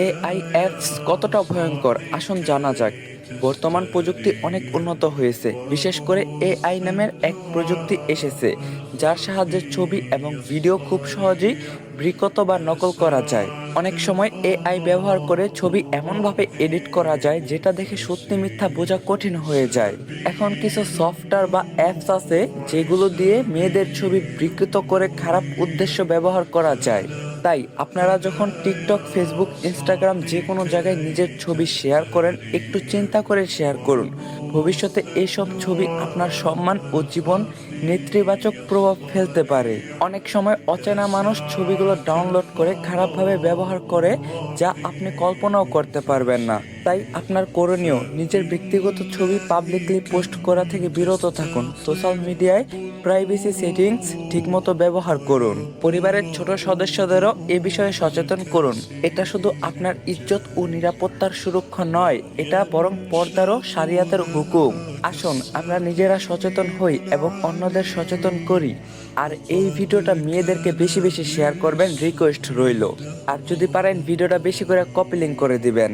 AI apps কতটা ভয়ঙ্কর আসুন জানা যাক। বর্তমান প্রযুক্তি অনেক উন্নত হয়েছে, বিশেষ করে এআই নামের এক প্রযুক্তি এসেছে যার সাহায্যে ছবি এবং ভিডিও খুব সহজেই বিকৃত বা নকল করা যায়। অনেক সময় এআই ব্যবহার করে ছবি এমনভাবে এডিট করা যায় যেটা দেখে সত্যি মিথ্যা বোঝা কঠিন হয়ে যায়। এখন কিছু সফটওয়্যার বা অ্যাপস আছে যেগুলো দিয়ে মেয়েদের ছবি বিকৃত করে খারাপ উদ্দেশ্য ব্যবহার করা যায়। তাই আপনারা যখন টিকটক, ফেসবুক, ইনস্টাগ্রাম যে কোনো জায়গায় নিজের ছবি শেয়ার করেন, একটু চিন্তা করে শেয়ার করুন। ভবিষ্যতে এইসব ছবি আপনার সম্মান ও জীবন নেতিবাচক প্রভাব ফেলতে পারে। অনেক সময় অচেনা মানুষ ছবিগুলো ডাউনলোড করে খারাপভাবে ব্যবহার করে, যা আপনি কল্পনাও করতে পারবেন না। তাই আপনার করণীয়, নিজের ব্যক্তিগত ছবি পাবলিকলি পোস্ট করা থেকে বিরত থাকুন। সোশ্যাল মিডিয়ায় প্রাইভেসি সেটিংস ঠিকমতো ব্যবহার করুন। পরিবারের ছোট সদস্যদেরও এ বিষয়ে সচেতন করুন। এটা শুধু আপনার ইজ্জত ও নিরাপত্তার সুরক্ষা নয়, এটা বরং পর্দারও শরিয়াতের হুকুম। আসুন আমরা নিজেরা সচেতন হই এবং অন্যদের সচেতন করি। আর এই ভিডিওটা মেয়েদেরকে বেশি বেশি শেয়ার করবেন, রিকোয়েস্ট রইল। আর যদি পারেন ভিডিওটা বেশি করে কপি লিঙ্ক করে দিবেন।